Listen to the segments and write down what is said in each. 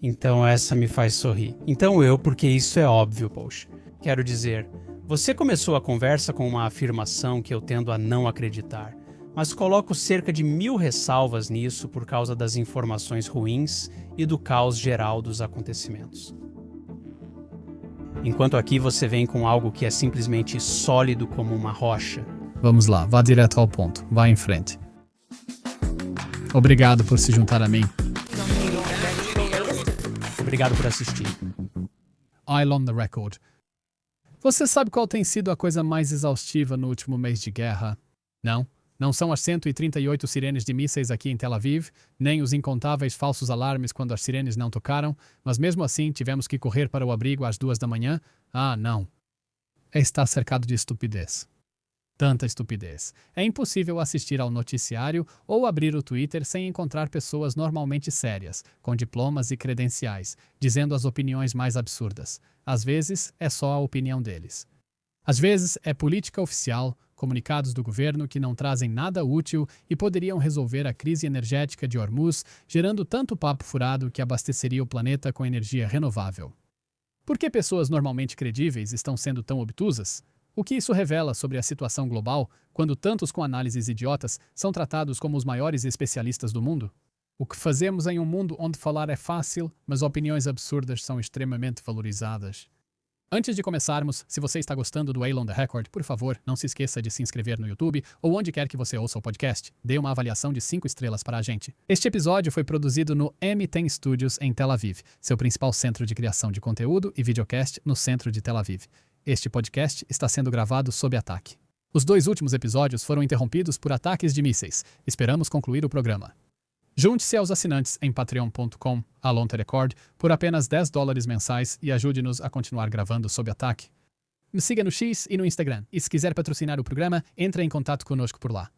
Então essa me faz sorrir. Então porque isso é óbvio, poxa. Quero dizer, você começou a conversa com uma afirmação que eu tendo a não acreditar, mas coloco cerca de 1000 ressalvas nisso por causa das informações ruins e do caos geral dos acontecimentos. Enquanto aqui você vem com algo que é simplesmente sólido como uma rocha. Vamos lá, vá direto ao ponto. Vá em frente. Obrigado por se juntar a mim. Obrigado por assistir. I'll on the record. Você sabe qual tem sido a coisa mais exaustiva no último mês de guerra? Não? Não são as 138 sirenes de mísseis aqui em Tel Aviv, nem os incontáveis falsos alarmes quando as sirenes não tocaram, mas mesmo assim tivemos que correr para o abrigo às 2 da manhã? Ah, não. É estar cercado de estupidez. Tanta estupidez. É impossível assistir ao noticiário ou abrir o Twitter sem encontrar pessoas normalmente sérias, com diplomas e credenciais, dizendo as opiniões mais absurdas. Às vezes, é só a opinião deles. Às vezes, é política oficial, comunicados do governo que não trazem nada útil e poderiam resolver a crise energética de Hormuz, gerando tanto papo furado que abasteceria o planeta com energia renovável. Por que pessoas normalmente credíveis estão sendo tão obtusas? O que isso revela sobre a situação global, quando tantos com análises idiotas são tratados como os maiores especialistas do mundo? O que fazemos em um mundo onde falar é fácil, mas opiniões absurdas são extremamente valorizadas? Antes de começarmos, se você está gostando do Elon the Record, por favor, não se esqueça de se inscrever no YouTube ou onde quer que você ouça o podcast. Dê uma avaliação de 5 estrelas para a gente. Este episódio foi produzido no M10 Studios em Tel Aviv, seu principal centro de criação de conteúdo e videocast no centro de Tel Aviv. Este podcast está sendo gravado sob ataque. Os 2 últimos episódios foram interrompidos por ataques de mísseis. Esperamos concluir o programa. Junte-se aos assinantes em patreon.com/alonterecord por apenas $10 mensais e ajude-nos a continuar gravando sob ataque. Me siga no X e no Instagram. E se quiser patrocinar o programa, entre em contato conosco por lá.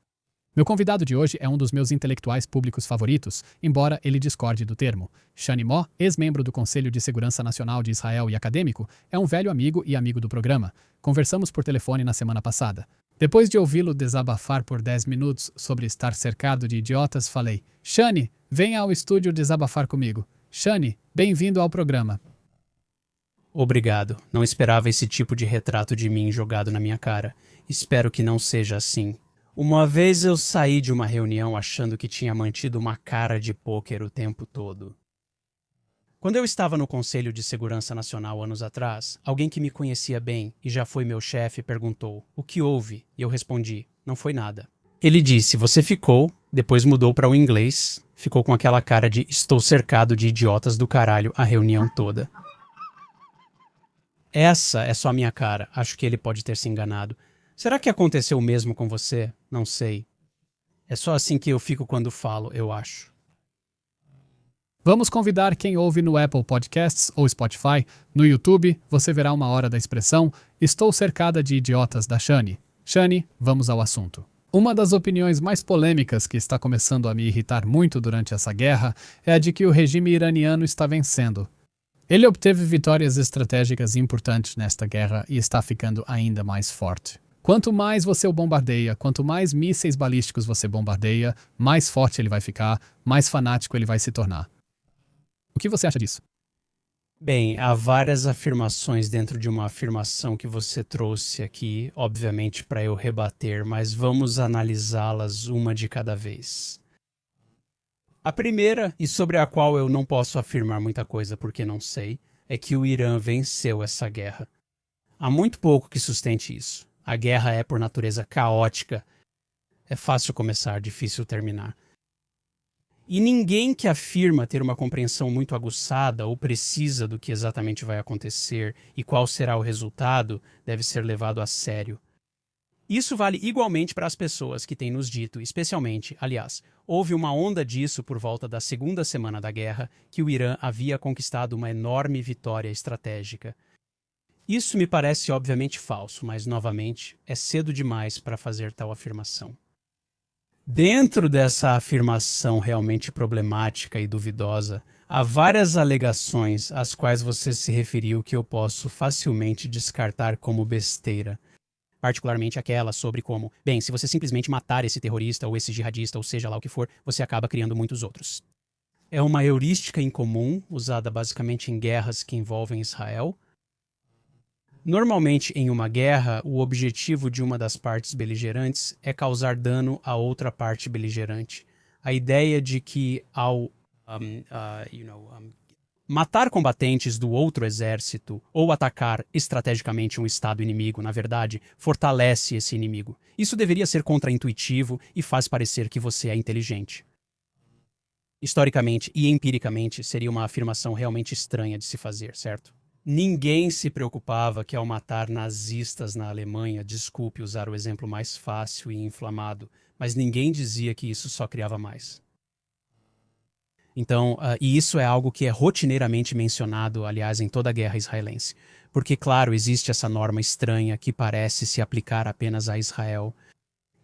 Meu convidado de hoje é um dos meus intelectuais públicos favoritos, embora ele discorde do termo. Shani Mo, ex-membro do Conselho de Segurança Nacional de Israel e acadêmico, é um velho amigo e amigo do programa. Conversamos por telefone na semana passada. Depois de ouvi-lo desabafar por 10 minutos sobre estar cercado de idiotas, falei: Shani, venha ao estúdio desabafar comigo. Shani, bem-vindo ao programa. Obrigado. Não esperava esse tipo de retrato de mim jogado na minha cara. Espero que não seja assim. Uma vez eu saí de uma reunião achando que tinha mantido uma cara de pôquer o tempo todo. Quando eu estava no Conselho de Segurança Nacional anos atrás, alguém que me conhecia bem e já foi meu chefe perguntou: o que houve? E eu respondi: não foi nada. Ele disse: você ficou, depois mudou para o inglês, ficou com aquela cara de estou cercado de idiotas do caralho a reunião toda. Essa é só a minha cara, acho que ele pode ter se enganado. Será que aconteceu o mesmo com você? Não sei. É só assim que eu fico quando falo, eu acho. Vamos convidar quem ouve no Apple Podcasts ou Spotify. No YouTube, você verá uma hora da expressão "Estou cercada de idiotas" da Shani. Shani, vamos ao assunto. Uma das opiniões mais polêmicas que está começando a me irritar muito durante essa guerra é a de que o regime iraniano está vencendo. Ele obteve vitórias estratégicas importantes nesta guerra e está ficando ainda mais forte. Quanto mais você o bombardeia, quanto mais mísseis balísticos você bombardeia, mais forte ele vai ficar, mais fanático ele vai se tornar. O que você acha disso? Bem, há várias afirmações dentro de uma afirmação que você trouxe aqui, obviamente para eu rebater, mas vamos analisá-las uma de cada vez. A primeira, e sobre a qual eu não posso afirmar muita coisa porque não sei, é que o Irã venceu essa guerra. Há muito pouco que sustente isso. A guerra é por natureza caótica. É fácil começar, difícil terminar. E ninguém que afirma ter uma compreensão muito aguçada ou precisa do que exatamente vai acontecer e qual será o resultado deve ser levado a sério. Isso vale igualmente para as pessoas que têm nos dito, especialmente, aliás, houve uma onda disso por volta da segunda semana da guerra, que o Irã havia conquistado uma enorme vitória estratégica. Isso me parece obviamente falso, mas, novamente, é cedo demais para fazer tal afirmação. Dentro dessa afirmação realmente problemática e duvidosa, há várias alegações às quais você se referiu que eu posso facilmente descartar como besteira. Particularmente aquela sobre como, bem, se você simplesmente matar esse terrorista ou esse jihadista ou seja lá o que for, você acaba criando muitos outros. É uma heurística incomum, usada basicamente em guerras que envolvem Israel. Normalmente, em uma guerra, o objetivo de uma das partes beligerantes é causar dano à outra parte beligerante. A ideia de que ao matar combatentes do outro exército ou atacar estrategicamente um estado inimigo, na verdade, fortalece esse inimigo. Isso deveria ser contraintuitivo e faz parecer que você é inteligente. Historicamente e empiricamente, seria uma afirmação realmente estranha de se fazer, certo? Ninguém se preocupava que ao matar nazistas na Alemanha, desculpe usar o exemplo mais fácil e inflamado, mas ninguém dizia que isso só criava mais. Então, e isso é algo que é rotineiramente mencionado, aliás, em toda a guerra israelense. Porque, claro, existe essa norma estranha que parece se aplicar apenas a Israel,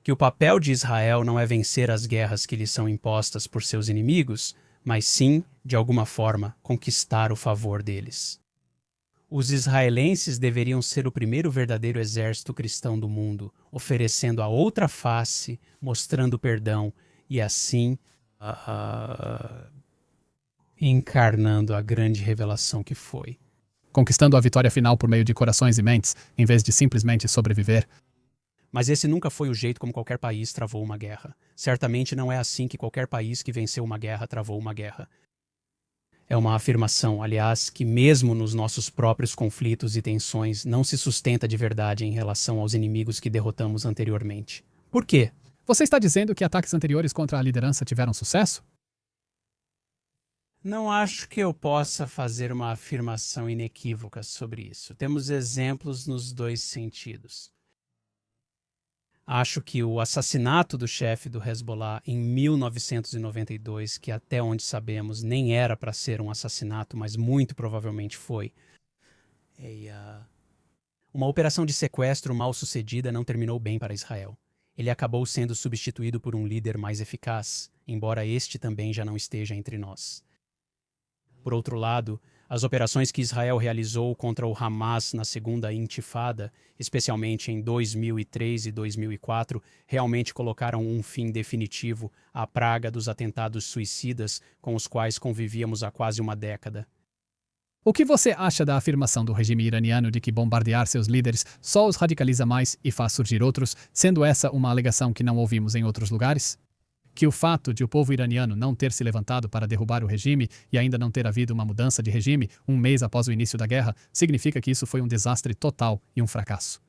que o papel de Israel não é vencer as guerras que lhe são impostas por seus inimigos, mas sim, de alguma forma, conquistar o favor deles. Os israelenses deveriam ser o primeiro verdadeiro exército cristão do mundo, oferecendo a outra face, mostrando perdão e assim encarnando a grande revelação que foi. Conquistando a vitória final por meio de corações e mentes, em vez de simplesmente sobreviver. Mas esse nunca foi o jeito como qualquer país travou uma guerra. Certamente não é assim que qualquer país que venceu uma guerra travou uma guerra. É uma afirmação, aliás, que mesmo nos nossos próprios conflitos e tensões não se sustenta de verdade em relação aos inimigos que derrotamos anteriormente. Por quê? Você está dizendo que ataques anteriores contra a liderança tiveram sucesso? Não acho que eu possa fazer uma afirmação inequívoca sobre isso. Temos exemplos nos dois sentidos. Acho que o assassinato do chefe do Hezbollah em 1992, que até onde sabemos nem era para ser um assassinato, mas muito provavelmente foi, uma operação de sequestro mal sucedida não terminou bem para Israel. Ele acabou sendo substituído por um líder mais eficaz, embora este também já não esteja entre nós. Por outro lado, as operações que Israel realizou contra o Hamas na Segunda Intifada, especialmente em 2003 e 2004, realmente colocaram um fim definitivo à praga dos atentados suicidas com os quais convivíamos há quase uma década. O que você acha da afirmação do regime iraniano de que bombardear seus líderes só os radicaliza mais e faz surgir outros, sendo essa uma alegação que não ouvimos em outros lugares? Que o fato de o povo iraniano não ter se levantado para derrubar o regime e ainda não ter havido uma mudança de regime um mês após o início da guerra, significa que isso foi um desastre total e um fracasso.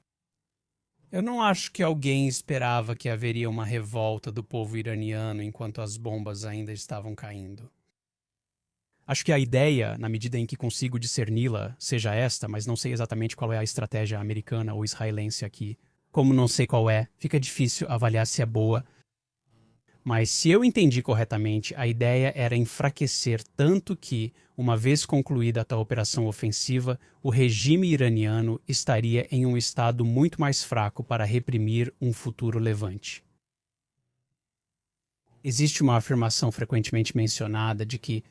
Eu não acho que alguém esperava que haveria uma revolta do povo iraniano enquanto as bombas ainda estavam caindo. Acho que a ideia, na medida em que consigo discerni-la, seja esta, mas não sei exatamente qual é a estratégia americana ou israelense aqui. Como não sei qual é, fica difícil avaliar se é boa. Mas se eu entendi corretamente, a ideia era enfraquecer tanto que, uma vez concluída a tal operação ofensiva, o regime iraniano estaria em um estado muito mais fraco para reprimir um futuro levante. Existe uma afirmação frequentemente mencionada de que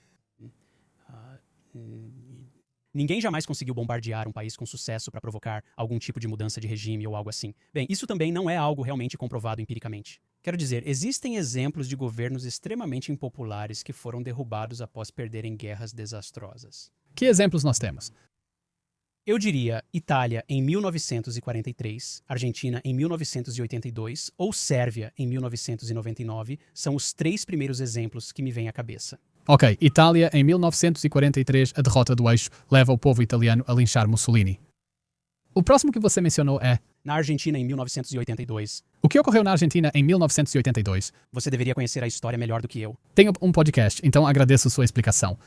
ninguém jamais conseguiu bombardear um país com sucesso para provocar algum tipo de mudança de regime ou algo assim. Bem, isso também não é algo realmente comprovado empiricamente. Quero dizer, existem exemplos de governos extremamente impopulares que foram derrubados após perderem guerras desastrosas. Que exemplos nós temos? Eu diria Itália em 1943, Argentina em 1982 ou Sérvia em 1999 são os três primeiros exemplos que me vêm à cabeça. Ok, Itália, em 1943, a derrota do eixo leva o povo italiano a linchar Mussolini. O próximo que você mencionou é... Na Argentina, em 1982. O que ocorreu na Argentina em 1982? Você deveria conhecer a história melhor do que eu. Tenho um podcast, então agradeço sua explicação.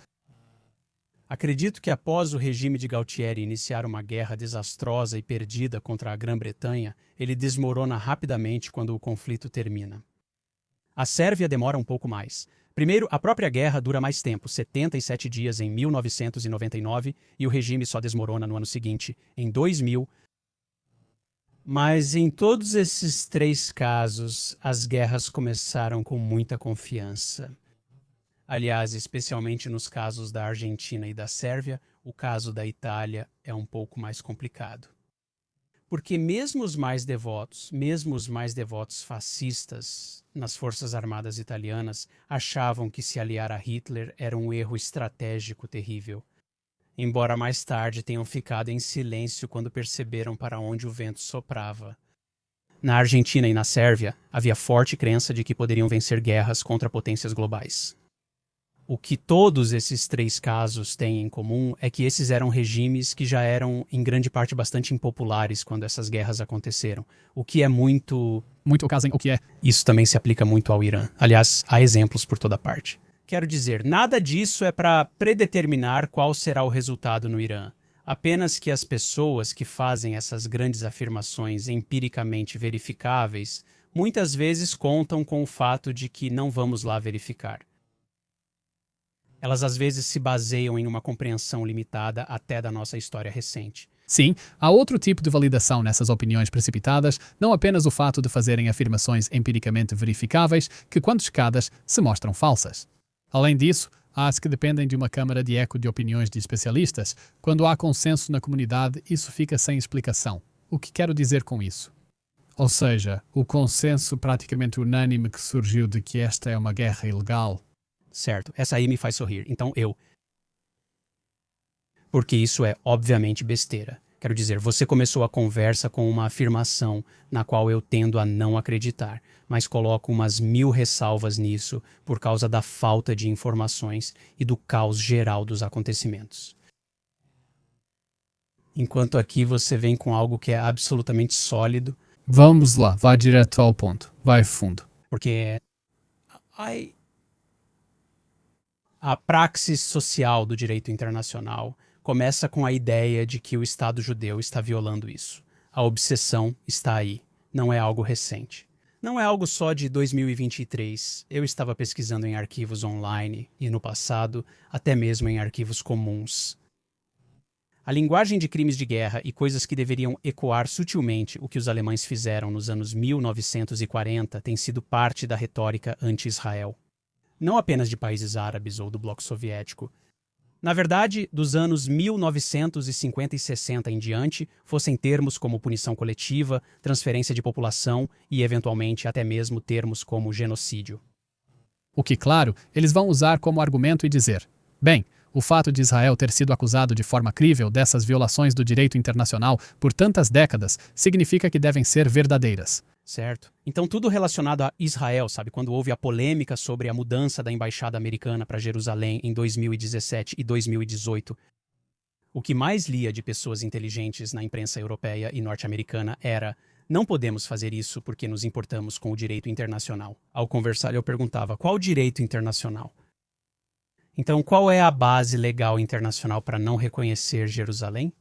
Acredito que após o regime de Galtieri iniciar uma guerra desastrosa e perdida contra a Grã-Bretanha, ele desmorona rapidamente quando o conflito termina. A Sérvia demora um pouco mais. Primeiro, a própria guerra dura mais tempo, 77 dias em 1999, e o regime só desmorona no ano seguinte, em 2000. Mas em todos esses três casos, as guerras começaram com muita confiança. Aliás, especialmente nos casos da Argentina e da Sérvia, o caso da Itália é um pouco mais complicado. Porque mesmo os mais devotos fascistas nas Forças Armadas italianas achavam que se aliar a Hitler era um erro estratégico terrível, embora mais tarde tenham ficado em silêncio quando perceberam para onde o vento soprava. Na Argentina e na Sérvia, havia forte crença de que poderiam vencer guerras contra potências globais. O que todos esses 3 casos têm em comum é que esses eram regimes que já eram, em grande parte, bastante impopulares quando essas guerras aconteceram. O que é muito... Muito caso em o que é. Isso também se aplica muito ao Irã. Aliás, há exemplos por toda parte. Quero dizer, nada disso é para predeterminar qual será o resultado no Irã. Apenas que as pessoas que fazem essas grandes afirmações empiricamente verificáveis muitas vezes contam com o fato de que não vamos lá verificar. Elas às vezes se baseiam em uma compreensão limitada até da nossa história recente. Sim, há outro tipo de validação nessas opiniões precipitadas, não apenas o fato de fazerem afirmações empiricamente verificáveis, que, quando checadas, se mostram falsas. Além disso, há as que dependem de uma câmara de eco de opiniões de especialistas. Quando há consenso na comunidade, isso fica sem explicação. O que quero dizer com isso? Ou seja, o consenso praticamente unânime que surgiu de que esta é uma guerra ilegal. Certo, essa aí me faz sorrir. Então porque isso é obviamente besteira. Quero dizer, você começou a conversa com uma afirmação na qual eu tendo a não acreditar, mas coloco umas 1000 ressalvas nisso por causa da falta de informações e do caos geral dos acontecimentos. Enquanto aqui você vem com algo que é absolutamente sólido. Vamos lá, vai direto ao ponto, vai fundo. Porque a praxis social do direito internacional começa com a ideia de que o Estado judeu está violando isso. A obsessão está aí. Não é algo recente. Não é algo só de 2023. Eu estava pesquisando em arquivos online e, no passado, até mesmo em arquivos comuns. A linguagem de crimes de guerra e coisas que deveriam ecoar sutilmente o que os alemães fizeram nos anos 1940 tem sido parte da retórica anti-Israel. Não apenas de países árabes ou do bloco soviético. Na verdade, dos anos 1950 e 60 em diante, fossem termos como punição coletiva, transferência de população e, eventualmente, até mesmo termos como genocídio. O que, claro, eles vão usar como argumento e dizer: bem, o fato de Israel ter sido acusado de forma crível dessas violações do direito internacional por tantas décadas significa que devem ser verdadeiras. Certo. Então tudo relacionado a Israel, sabe? Quando houve a polêmica sobre a mudança da embaixada americana para Jerusalém em 2017 e 2018, o que mais lia de pessoas inteligentes na imprensa europeia e norte-americana era: não podemos fazer isso porque nos importamos com o direito internacional. Ao conversar, eu perguntava: qual direito internacional? Então, qual é a base legal internacional para não reconhecer Jerusalém?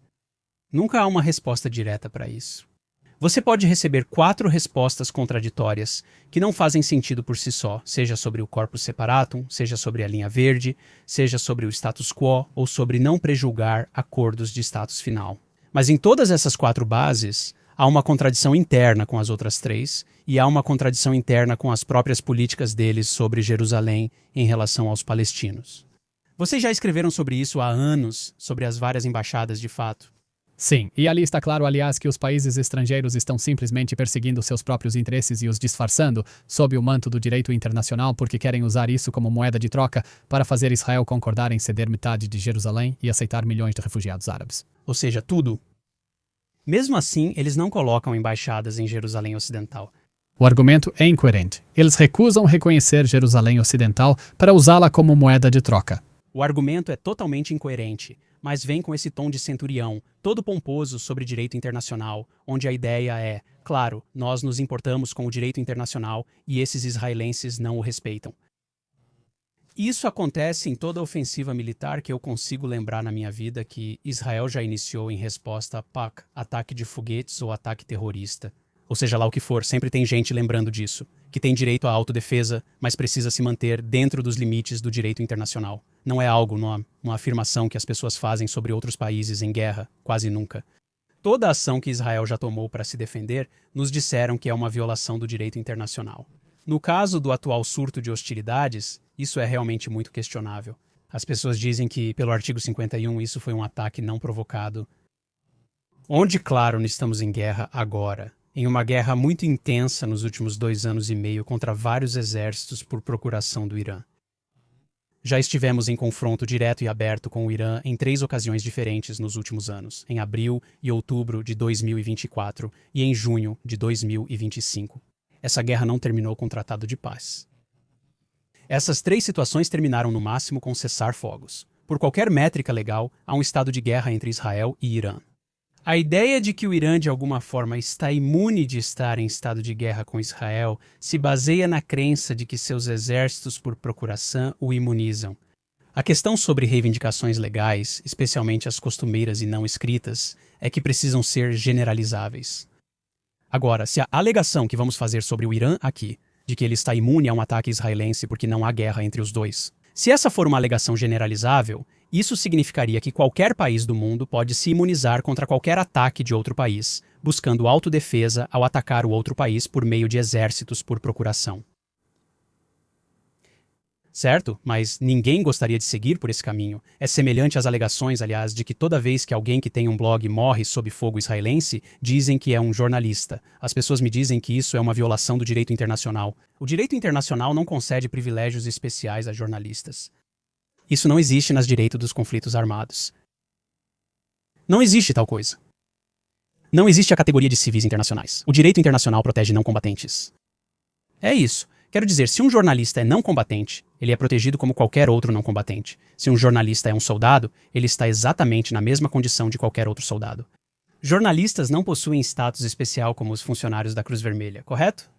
Nunca há uma resposta direta para isso. Você pode receber 4 respostas contraditórias que não fazem sentido por si só, seja sobre o corpus separatum, seja sobre a linha verde, seja sobre o status quo ou sobre não prejulgar acordos de status final. Mas em todas essas 4 bases, há uma contradição interna com as outras 3 e há uma contradição interna com as próprias políticas deles sobre Jerusalém em relação aos palestinos. Vocês já escreveram sobre isso há anos, sobre as várias embaixadas de fato? Sim, e ali está claro, aliás, que os países estrangeiros estão simplesmente perseguindo seus próprios interesses e os disfarçando sob o manto do direito internacional porque querem usar isso como moeda de troca para fazer Israel concordar em ceder metade de Jerusalém e aceitar milhões de refugiados árabes. Ou seja, tudo. Mesmo assim, eles não colocam embaixadas em Jerusalém Ocidental. O argumento é incoerente. Eles recusam reconhecer Jerusalém Ocidental para usá-la como moeda de troca. O argumento é totalmente incoerente, mas vem com esse tom de centurião, todo pomposo sobre direito internacional, onde a ideia é: claro, nós nos importamos com o direito internacional e esses israelenses não o respeitam. Isso acontece em toda ofensiva militar que eu consigo lembrar na minha vida que Israel já iniciou em resposta a PAC, ataque de foguetes ou ataque terrorista. Ou seja lá o que for, sempre tem gente lembrando disso, que tem direito à autodefesa, mas precisa se manter dentro dos limites do direito internacional. Não é algo, uma afirmação que as pessoas fazem sobre outros países em guerra, quase nunca. Toda a ação que Israel já tomou para se defender, nos disseram que é uma violação do direito internacional. No caso do atual surto de hostilidades, isso é realmente muito questionável. As pessoas dizem que, pelo artigo 51, isso foi um ataque não provocado. Onde, claro, não estamos em guerra agora, em uma guerra muito intensa nos últimos 2 anos e meio contra vários exércitos por procuração do Irã. Já estivemos em confronto direto e aberto com o Irã em 3 ocasiões diferentes nos últimos anos, em abril e outubro de 2024 e em junho de 2025. Essa guerra não terminou com o Tratado de Paz. Essas 3 situações terminaram no máximo com cessar-fogos. Por qualquer métrica legal, há um estado de guerra entre Israel e Irã. A ideia de que o Irã, de alguma forma, está imune de estar em estado de guerra com Israel se baseia na crença de que seus exércitos por procuração o imunizam. A questão sobre reivindicações legais, especialmente as costumeiras e não escritas, é que precisam ser generalizáveis. Agora, se a alegação que vamos fazer sobre o Irã aqui, de que ele está imune a um ataque israelense porque não há guerra entre os dois, se essa for uma alegação generalizável, isso significaria que qualquer país do mundo pode se imunizar contra qualquer ataque de outro país, buscando autodefesa ao atacar o outro país por meio de exércitos por procuração. Certo? Mas ninguém gostaria de seguir por esse caminho. É semelhante às alegações, aliás, de que toda vez que alguém que tem um blog morre sob fogo israelense, dizem que é um jornalista. As pessoas me dizem que isso é uma violação do direito internacional. O direito internacional não concede privilégios especiais a jornalistas. Isso não existe nas direitos dos conflitos armados. Não existe tal coisa. Não existe a categoria de civis internacionais. O direito internacional protege não combatentes. É isso. Quero dizer, se um jornalista é não combatente, ele é protegido como qualquer outro não combatente. Se um jornalista é um soldado, ele está exatamente na mesma condição de qualquer outro soldado. Jornalistas não possuem status especial como os funcionários da Cruz Vermelha, correto?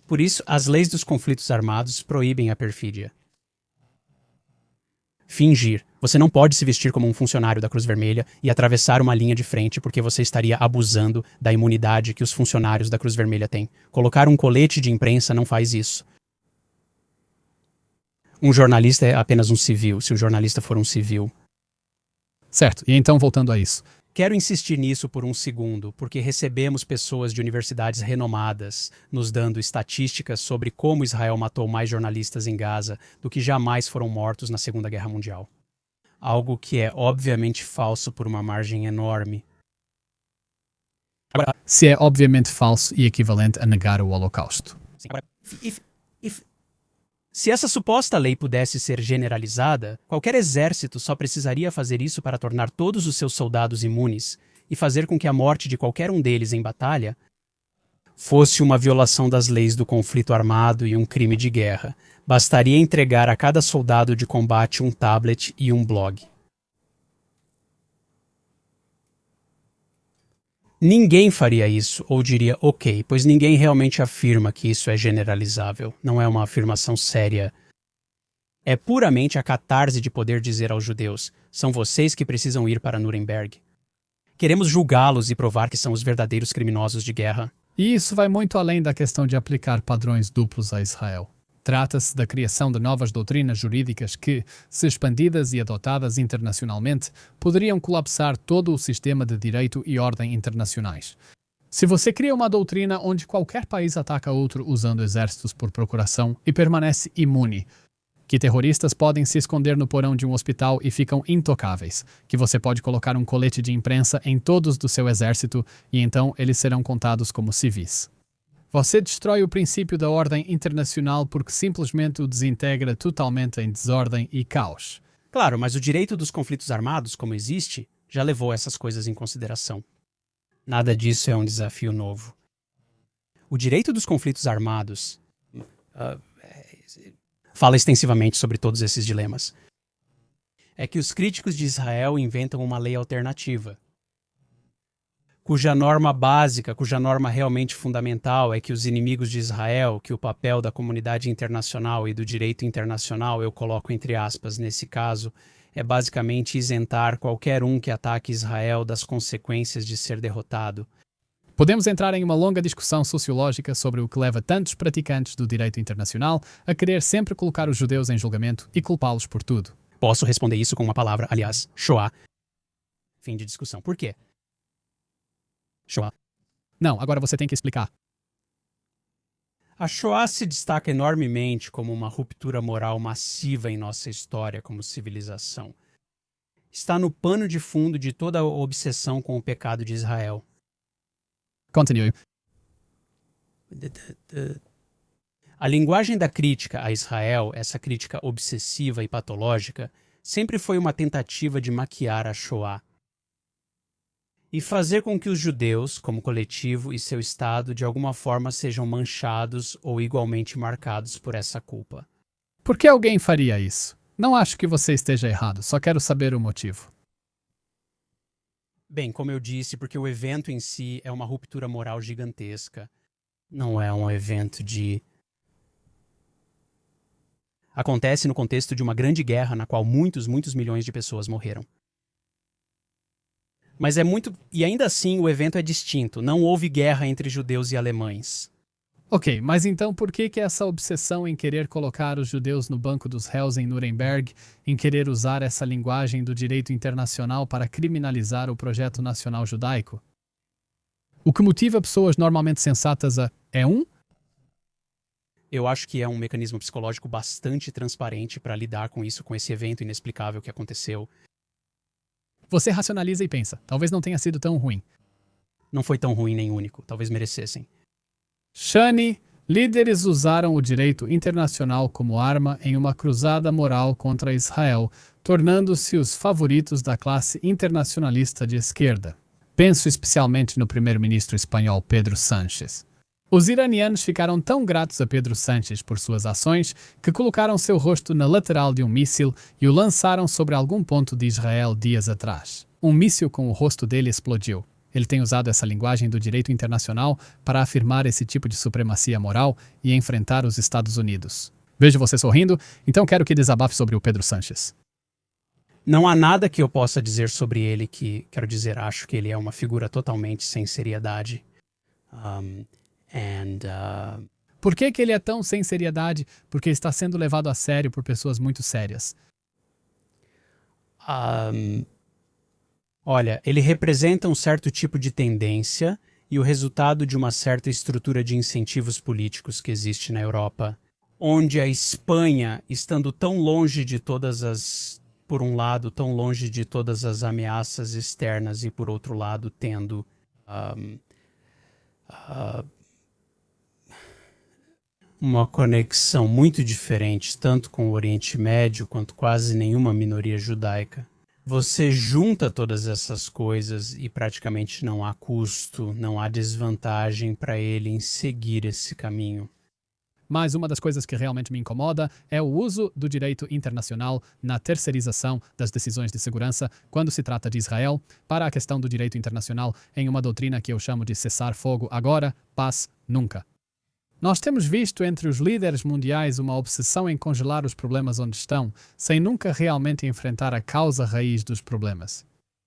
Por isso, as leis dos conflitos armados proíbem a perfídia. Fingir. Você não pode se vestir como um funcionário da Cruz Vermelha e atravessar uma linha de frente porque você estaria abusando da imunidade que os funcionários da Cruz Vermelha têm. Colocar um colete de imprensa não faz isso. Um jornalista é apenas um civil, se o jornalista for um civil. Certo, e então voltando a isso. Quero insistir nisso por um segundo, porque recebemos pessoas de universidades renomadas nos dando estatísticas sobre como Israel matou mais jornalistas em Gaza do que jamais foram mortos na Segunda Guerra Mundial. Algo que é obviamente falso por uma margem enorme. Agora, se é obviamente falso e equivalente a negar o Holocausto. Se essa suposta lei pudesse ser generalizada, qualquer exército só precisaria fazer isso para tornar todos os seus soldados imunes e fazer com que a morte de qualquer um deles em batalha fosse uma violação das leis do conflito armado e um crime de guerra. Bastaria entregar a cada soldado de combate um tablet e um blog. Ninguém faria isso, ou diria ok, pois ninguém realmente afirma que isso é generalizável. Não é uma afirmação séria. É puramente a catarse de poder dizer aos judeus: são vocês que precisam ir para Nuremberg. Queremos julgá-los e provar que são os verdadeiros criminosos de guerra. E isso vai muito além da questão de aplicar padrões duplos a Israel. Trata-se da criação de novas doutrinas jurídicas que, se expandidas e adotadas internacionalmente, poderiam colapsar todo o sistema de direito e ordem internacionais. Se você cria uma doutrina onde qualquer país ataca outro usando exércitos por procuração e permanece imune, que terroristas podem se esconder no porão de um hospital e ficam intocáveis, que você pode colocar um colete de imprensa em todos do seu exército e então eles serão contados como civis. Você destrói o princípio da ordem internacional porque simplesmente o desintegra totalmente em desordem e caos. Claro, mas o direito dos conflitos armados, como existe, já levou essas coisas em consideração. Nada disso é um desafio novo. O direito dos conflitos armados fala extensivamente sobre todos esses dilemas. É que os críticos de Israel inventam uma lei alternativa, cuja norma básica, cuja norma realmente fundamental é que os inimigos de Israel, que o papel da comunidade internacional e do direito internacional, eu coloco entre aspas nesse caso, é basicamente isentar qualquer um que ataque Israel das consequências de ser derrotado. Podemos entrar em uma longa discussão sociológica sobre o que leva tantos praticantes do direito internacional a querer sempre colocar os judeus em julgamento e culpá-los por tudo. Posso responder isso com uma palavra, aliás, Shoah. Fim de discussão. Por quê? Shoah. Não, agora você tem que explicar. A Shoah se destaca enormemente como uma ruptura moral massiva em nossa história como civilização. está no pano de fundo de toda a obsessão com o pecado de Israel. Continue. A linguagem da crítica a Israel, essa crítica obsessiva e patológica, sempre foi uma tentativa de maquiar a Shoah e fazer com que os judeus, como coletivo e seu Estado, de alguma forma sejam manchados ou igualmente marcados por essa culpa. Por que alguém faria isso? Não acho que você esteja errado, só quero saber o motivo. Bem, como eu disse, porque o evento em si é uma ruptura moral gigantesca. Não é um evento de... Acontece no contexto de uma grande guerra na qual muitos milhões de pessoas morreram. Mas é muito... E ainda assim o evento é distinto. Não houve guerra entre judeus e alemães. Ok, mas então por que essa obsessão em querer colocar os judeus no banco dos réus em Nuremberg, em querer usar essa linguagem do direito internacional para criminalizar o projeto nacional judaico? O que motiva pessoas normalmente sensatas é Eu acho que é um mecanismo psicológico bastante transparente para lidar com isso, com esse evento inexplicável que aconteceu. Você racionaliza e pensa, talvez não tenha sido tão ruim. Não foi tão ruim nem único, talvez merecessem. Shani, líderes usaram o direito internacional como arma em uma cruzada moral contra Israel, tornando-se os favoritos da classe internacionalista de esquerda. Penso especialmente no primeiro-ministro espanhol Pedro Sánchez. Os iranianos ficaram tão gratos a Pedro Sánchez por suas ações que colocaram seu rosto na lateral de um míssil e o lançaram sobre algum ponto de Israel dias atrás. Um míssil com o rosto dele explodiu. Ele tem usado essa linguagem do direito internacional para afirmar esse tipo de supremacia moral e enfrentar os Estados Unidos. Vejo você sorrindo, então quero que desabafe sobre o Pedro Sánchez. Não há nada que eu possa dizer sobre ele que, quero dizer, acho que ele é uma figura totalmente sem seriedade. Por que ele é tão sem seriedade? Porque está sendo levado a sério por pessoas muito sérias. Olha, ele representa um certo tipo de tendência e o resultado de uma certa estrutura de incentivos políticos que existe na Europa, onde a Espanha, estando tão longe de todas as... por um lado, tão longe de todas as ameaças externas e, por outro lado, tendo uma conexão muito diferente, tanto com o Oriente Médio quanto quase nenhuma minoria judaica. Você junta todas essas coisas e praticamente não há custo, não há desvantagem para ele em seguir esse caminho. Mas uma das coisas que realmente me incomoda é o uso do direito internacional na terceirização das decisões de segurança quando se trata de Israel para a questão do direito internacional em uma doutrina que eu chamo de cessar fogo agora, paz nunca. Nós temos visto entre os líderes mundiais uma obsessão em congelar os problemas onde estão, sem nunca realmente enfrentar a causa raiz dos problemas.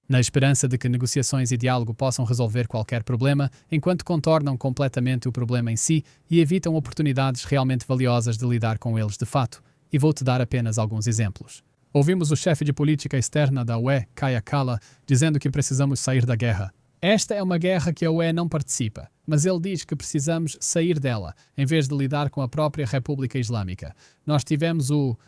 Na esperança de que negociações e diálogo possam resolver qualquer problema, enquanto contornam completamente o problema em si e evitam oportunidades realmente valiosas de lidar com eles de fato. E vou-te dar apenas alguns exemplos. Ouvimos o chefe de política externa da UE, Kaja Kallas, dizendo que precisamos sair da guerra. Esta é uma guerra que a UE não participa, mas ele diz que precisamos sair dela, em vez de lidar com a própria República Islâmica. Nós tivemos o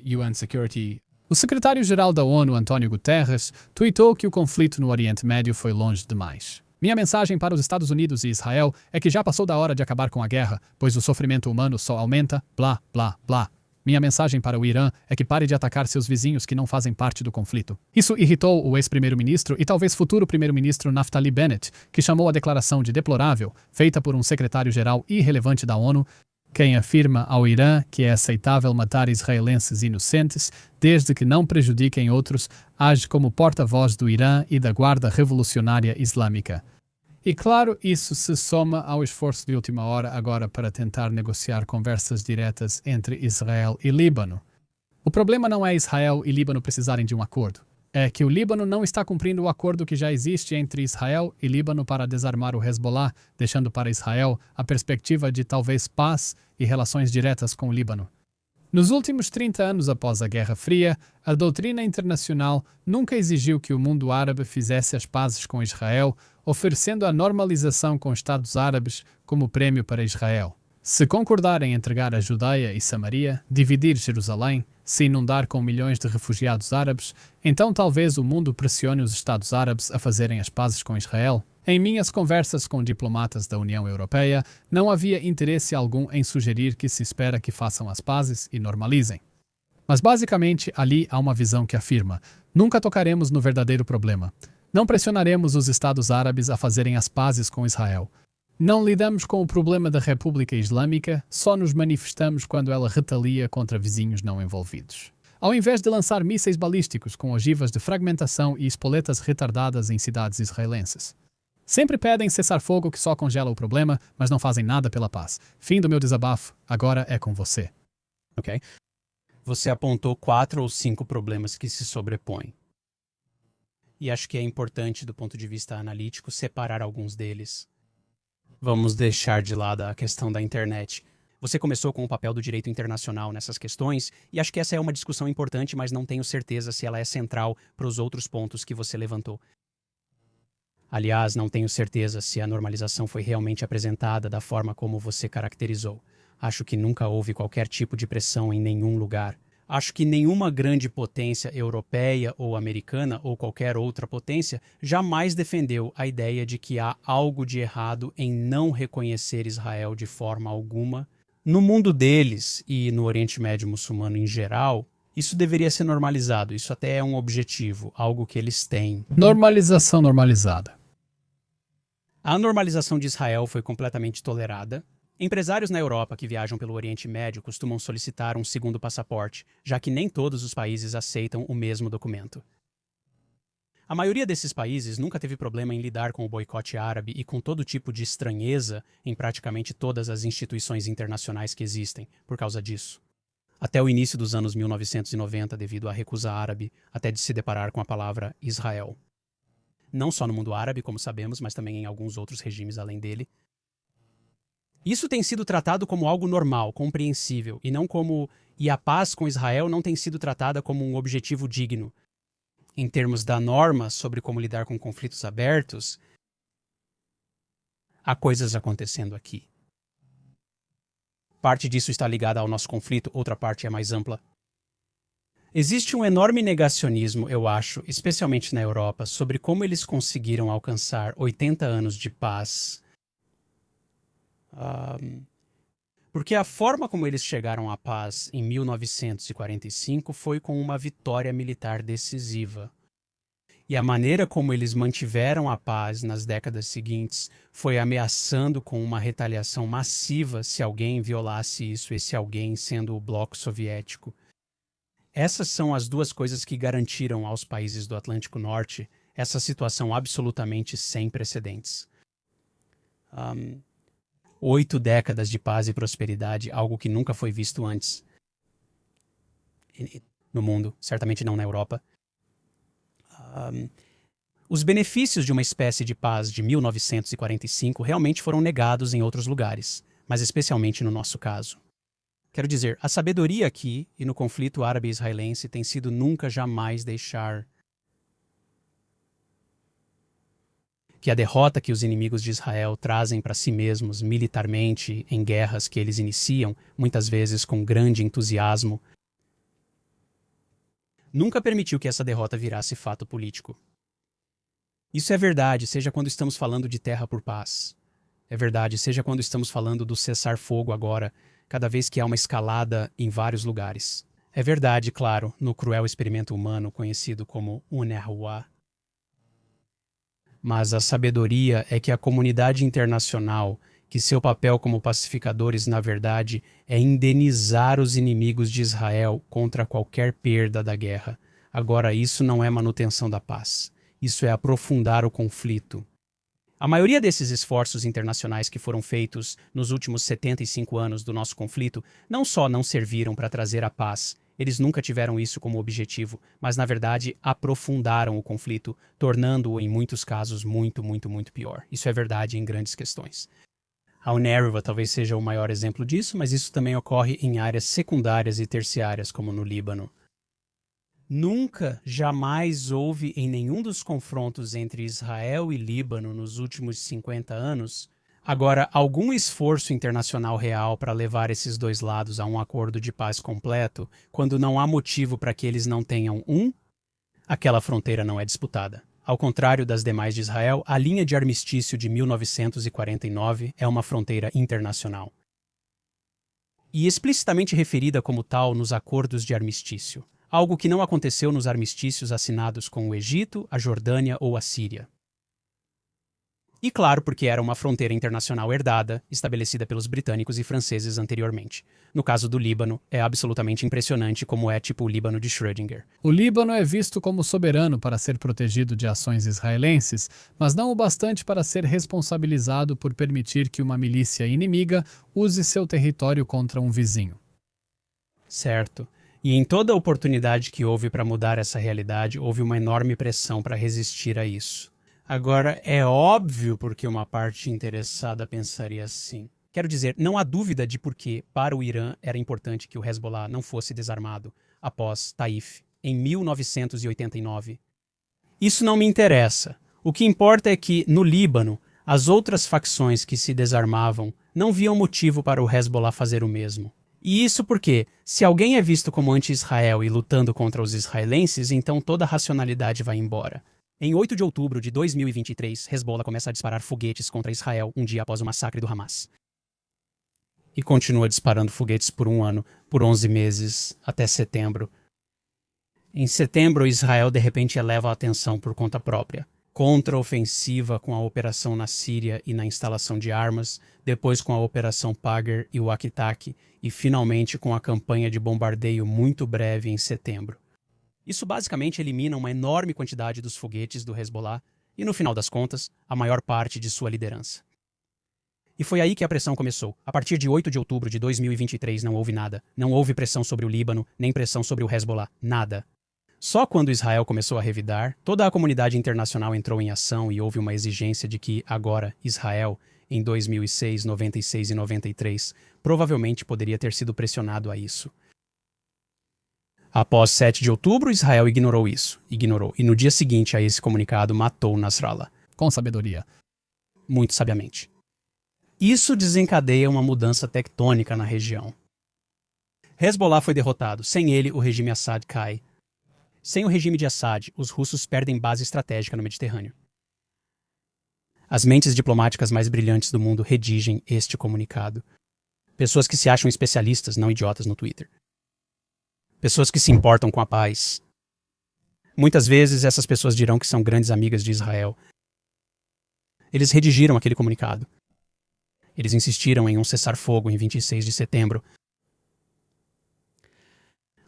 UN Security... O secretário-geral da ONU, António Guterres, tuitou que o conflito no Oriente Médio foi longe demais. Minha mensagem para os Estados Unidos e Israel é que já passou da hora de acabar com a guerra, pois o sofrimento humano só aumenta, blá, blá, blá. Minha mensagem para o Irã é que pare de atacar seus vizinhos que não fazem parte do conflito. Isso irritou o ex-primeiro-ministro e talvez futuro primeiro-ministro Naftali Bennett, que chamou a declaração de deplorável, feita por um secretário-geral irrelevante da ONU, quem afirma ao Irã que é aceitável matar israelenses inocentes, desde que não prejudiquem outros, age como porta-voz do Irã e da Guarda Revolucionária Islâmica. E claro, isso se soma ao esforço de última hora agora para tentar negociar conversas diretas entre Israel e Líbano. O problema não é Israel e Líbano precisarem de um acordo. É que o Líbano não está cumprindo o acordo que já existe entre Israel e Líbano para desarmar o Hezbollah, deixando para Israel a perspectiva de talvez paz e relações diretas com o Líbano. Nos últimos 30 anos após a Guerra Fria, a doutrina internacional nunca exigiu que o mundo árabe fizesse as pazes com Israel, oferecendo a normalização com Estados Árabes como prêmio para Israel. Se concordarem em entregar a Judeia e Samaria, dividir Jerusalém, se inundar com milhões de refugiados árabes, então talvez o mundo pressione os Estados Árabes a fazerem as pazes com Israel. Em minhas conversas com diplomatas da União Europeia, não havia interesse algum em sugerir que se espera que façam as pazes e normalizem. Mas basicamente ali há uma visão que afirma: nunca tocaremos no verdadeiro problema. Não pressionaremos os Estados Árabes a fazerem as pazes com Israel. Não lidamos com o problema da República Islâmica, só nos manifestamos quando ela retalia contra vizinhos não envolvidos. Ao invés de lançar mísseis balísticos com ogivas de fragmentação e espoletas retardadas em cidades israelenses. Sempre pedem cessar-fogo que só congela o problema, mas não fazem nada pela paz. Fim do meu desabafo, agora é com você. Ok. Você apontou 4 ou 5 problemas que se sobrepõem. E acho que é importante, do ponto de vista analítico, separar alguns deles. Vamos deixar de lado a questão da internet. Você começou com o papel do direito internacional nessas questões, e acho que essa é uma discussão importante, mas não tenho certeza se ela é central para os outros pontos que você levantou. Aliás, não tenho certeza se a normalização foi realmente apresentada da forma como você caracterizou. Acho que nunca houve qualquer tipo de pressão em nenhum lugar. Acho que nenhuma grande potência europeia ou americana ou qualquer outra potência jamais defendeu a ideia de que há algo de errado em não reconhecer Israel de forma alguma. No mundo deles e no Oriente Médio muçulmano em geral, isso deveria ser normalizado. Isso até é um objetivo, algo que eles têm. Normalização normalizada. A normalização de Israel foi completamente tolerada. Empresários na Europa que viajam pelo Oriente Médio costumam solicitar um segundo passaporte, já que nem todos os países aceitam o mesmo documento. A maioria desses países nunca teve problema em lidar com o boicote árabe e com todo tipo de estranheza em praticamente todas as instituições internacionais que existem, por causa disso. Até o início dos anos 1990, devido à recusa árabe até de se deparar com a palavra Israel. Não só no mundo árabe, como sabemos, mas também em alguns outros regimes além dele. Isso tem sido tratado como algo normal, compreensível, e não como... E a paz com Israel não tem sido tratada como um objetivo digno. Em termos da norma sobre como lidar com conflitos abertos, há coisas acontecendo aqui. Parte disso está ligada ao nosso conflito, outra parte é mais ampla. Existe um enorme negacionismo, eu acho, especialmente na Europa, sobre como eles conseguiram alcançar 80 anos de paz. Porque a forma como eles chegaram à paz em 1945 foi com uma vitória militar decisiva. E a maneira como eles mantiveram a paz nas décadas seguintes foi ameaçando com uma retaliação massiva se alguém violasse isso, esse alguém sendo o bloco soviético. Essas são as duas coisas que garantiram aos países do Atlântico Norte essa situação absolutamente sem precedentes. 8 décadas de paz e prosperidade, algo que nunca foi visto antes no mundo, certamente não na Europa. Os benefícios de uma espécie de paz de 1945 realmente foram negados em outros lugares, mas especialmente no nosso caso. Quero dizer, a sabedoria aqui e no conflito árabe-israelense tem sido nunca jamais deixar que a derrota que os inimigos de Israel trazem para si mesmos militarmente em guerras que eles iniciam, muitas vezes com grande entusiasmo, nunca permitiu que essa derrota virasse fato político. Isso é verdade, seja quando estamos falando de terra por paz. É verdade, seja quando estamos falando do cessar-fogo agora, cada vez que há uma escalada em vários lugares. É verdade, claro, no cruel experimento humano conhecido como UNRWA. Mas a sabedoria é que a comunidade internacional, que seu papel como pacificadores, na verdade, é indenizar os inimigos de Israel contra qualquer perda da guerra. Agora, isso não é manutenção da paz. Isso é aprofundar o conflito. A maioria desses esforços internacionais que foram feitos nos últimos 75 anos do nosso conflito não só não serviram para trazer a paz, eles nunca tiveram isso como objetivo, mas na verdade aprofundaram o conflito, tornando-o em muitos casos muito, muito, muito pior. Isso é verdade em grandes questões. A UNRWA talvez seja o maior exemplo disso, mas isso também ocorre em áreas secundárias e terciárias, como no Líbano. Nunca, jamais houve em nenhum dos confrontos entre Israel e Líbano nos últimos 50 anos Agora, algum esforço internacional real para levar esses dois lados a um acordo de paz completo, quando não há motivo para que eles não tenham aquela fronteira não é disputada. Ao contrário das demais de Israel, a linha de armistício de 1949 é uma fronteira internacional. E explicitamente referida como tal nos acordos de armistício, algo que não aconteceu nos armistícios assinados com o Egito, a Jordânia ou a Síria. E claro, porque era uma fronteira internacional herdada, estabelecida pelos britânicos e franceses anteriormente. No caso do Líbano, é absolutamente impressionante como é tipo o Líbano de Schrödinger. O Líbano é visto como soberano para ser protegido de ações israelenses, mas não o bastante para ser responsabilizado por permitir que uma milícia inimiga use seu território contra um vizinho. Certo. E em toda a oportunidade que houve para mudar essa realidade, houve uma enorme pressão para resistir a isso. Agora, é óbvio porque uma parte interessada pensaria assim. Quero dizer, não há dúvida de por que, para o Irã, era importante que o Hezbollah não fosse desarmado após Taif, em 1989. Isso não me interessa. O que importa é que, no Líbano, as outras facções que se desarmavam não viam motivo para o Hezbollah fazer o mesmo. E isso porque, se alguém é visto como anti-Israel e lutando contra os israelenses, então toda a racionalidade vai embora. Em 8 de outubro de 2023, Hezbollah começa a disparar foguetes contra Israel um dia após o massacre do Hamas. E continua disparando foguetes por um ano, por 11 meses, até setembro. Em setembro, Israel de repente eleva a atenção por conta própria. Contra-ofensiva com a operação na Síria e na instalação de armas, depois com a operação Pager e o Aqitak, e finalmente com a campanha de bombardeio muito breve em setembro. Isso basicamente elimina uma enorme quantidade dos foguetes do Hezbollah e, no final das contas, a maior parte de sua liderança. E foi aí que a pressão começou. A partir de 8 de outubro de 2023 não houve nada. Não houve pressão sobre o Líbano, nem pressão sobre o Hezbollah. Nada. Só quando Israel começou a revidar, toda a comunidade internacional entrou em ação e houve uma exigência de que, agora, Israel, em 2006, 96 e 93, provavelmente poderia ter sido pressionado a isso. Após 7 de outubro, Israel ignorou isso. Ignorou. E no dia seguinte a esse comunicado, matou Nasrallah. Com sabedoria. Muito sabiamente. Isso desencadeia uma mudança tectônica na região. Hezbollah foi derrotado. Sem ele, o regime Assad cai. Sem o regime de Assad, os russos perdem base estratégica no Mediterrâneo. As mentes diplomáticas mais brilhantes do mundo redigem este comunicado. Pessoas que se acham especialistas, não idiotas, no Twitter. Pessoas que se importam com a paz. Muitas vezes essas pessoas dirão que são grandes amigas de Israel. Eles redigiram aquele comunicado. Eles insistiram em um cessar-fogo em 26 de setembro.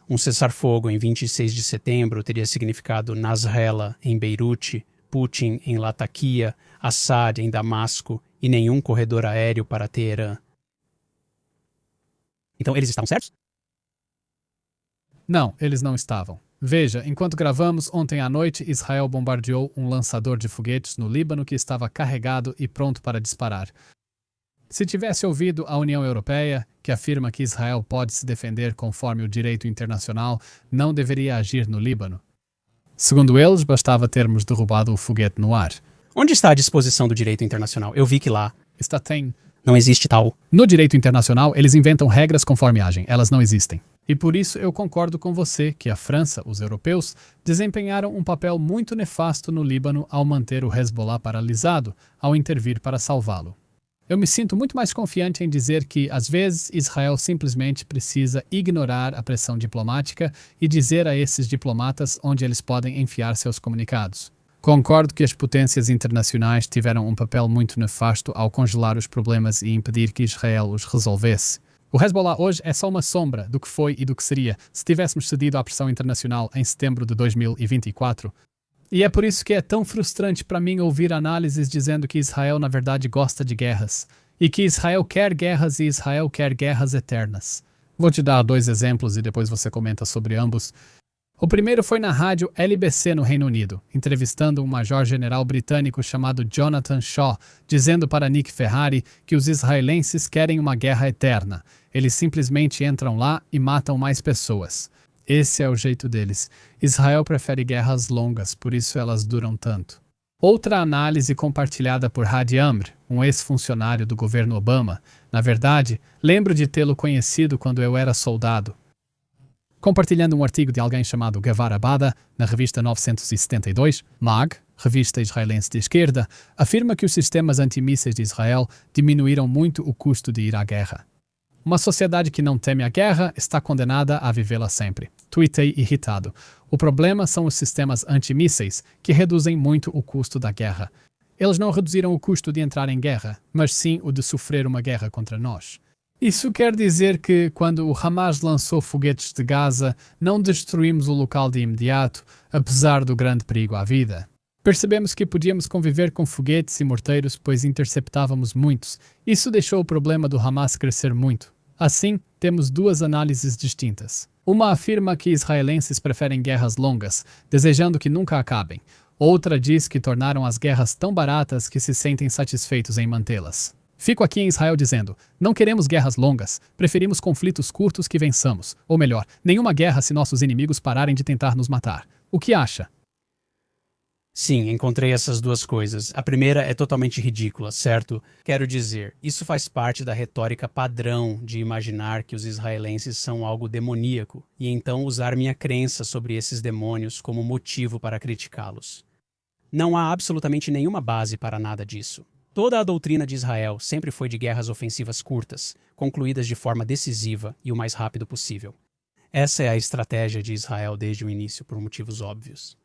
Um cessar-fogo em 26 de setembro teria significado Nasrallah em Beirute, Putin em Latakia, Assad em Damasco e nenhum corredor aéreo para Teherã. Então eles estavam certos? Não, eles não estavam. Veja, enquanto gravamos, ontem à noite, Israel bombardeou um lançador de foguetes no Líbano que estava carregado e pronto para disparar. Se tivesse ouvido a União Europeia, que afirma que Israel pode se defender conforme o direito internacional, não deveria agir no Líbano. Segundo eles, bastava termos derrubado o foguete no ar. Onde está a disposição do direito internacional? Eu vi que lá Tem. não existe tal. No direito internacional, eles inventam regras conforme agem. Elas não existem. E por isso eu concordo com você que a França, os europeus, desempenharam um papel muito nefasto no Líbano ao manter o Hezbollah paralisado, ao intervir para salvá-lo. Eu me sinto muito mais confiante em dizer que, às vezes, Israel simplesmente precisa ignorar a pressão diplomática e dizer a esses diplomatas onde eles podem enfiar seus comunicados. Concordo que as potências internacionais tiveram um papel muito nefasto ao congelar os problemas e impedir que Israel os resolvesse. O Hezbollah hoje é só uma sombra do que foi e do que seria se tivéssemos cedido à pressão internacional em setembro de 2024. E é por isso que é tão frustrante para mim ouvir análises dizendo que Israel na verdade gosta de guerras, e que Israel quer guerras e Israel quer guerras eternas. Vou te dar 2 exemplos e depois você comenta sobre ambos. O primeiro foi na rádio LBC no Reino Unido, entrevistando um major-general britânico chamado Jonathan Shaw, dizendo para Nick Ferrari que os israelenses querem uma guerra eterna. Eles simplesmente entram lá e matam mais pessoas. Esse é o jeito deles. Israel prefere guerras longas, por isso elas duram tanto. Outra análise compartilhada por Hadi Amr, um ex-funcionário do governo Obama. Na verdade, lembro de tê-lo conhecido quando eu era soldado. Compartilhando um artigo de alguém chamado Gavar Abada, na revista 972, MAG, revista israelense de esquerda, afirma que os sistemas antimísseis de Israel diminuíram muito o custo de ir à guerra. Uma sociedade que não teme a guerra está condenada a vivê-la sempre. Tuitei irritado. O problema são os sistemas antimísseis, que reduzem muito o custo da guerra. Eles não reduziram o custo de entrar em guerra, mas sim o de sofrer uma guerra contra nós. Isso quer dizer que, quando o Hamas lançou foguetes de Gaza, não destruímos o local de imediato, apesar do grande perigo à vida. Percebemos que podíamos conviver com foguetes e morteiros, pois interceptávamos muitos. Isso deixou o problema do Hamas crescer muito. Assim, temos duas análises distintas. Uma afirma que israelenses preferem guerras longas, desejando que nunca acabem. Outra diz que tornaram as guerras tão baratas que se sentem satisfeitos em mantê-las. Fico aqui em Israel dizendo, não queremos guerras longas, preferimos conflitos curtos que vençamos. Ou melhor, nenhuma guerra se nossos inimigos pararem de tentar nos matar. O que acha? Sim, encontrei essas duas coisas. A primeira é totalmente ridícula, certo? Quero dizer, isso faz parte da retórica padrão de imaginar que os israelenses são algo demoníaco e então usar minha crença sobre esses demônios como motivo para criticá-los. Não há absolutamente nenhuma base para nada disso. Toda a doutrina de Israel sempre foi de guerras ofensivas curtas, concluídas de forma decisiva e o mais rápido possível. Essa é a estratégia de Israel desde o início, por motivos óbvios.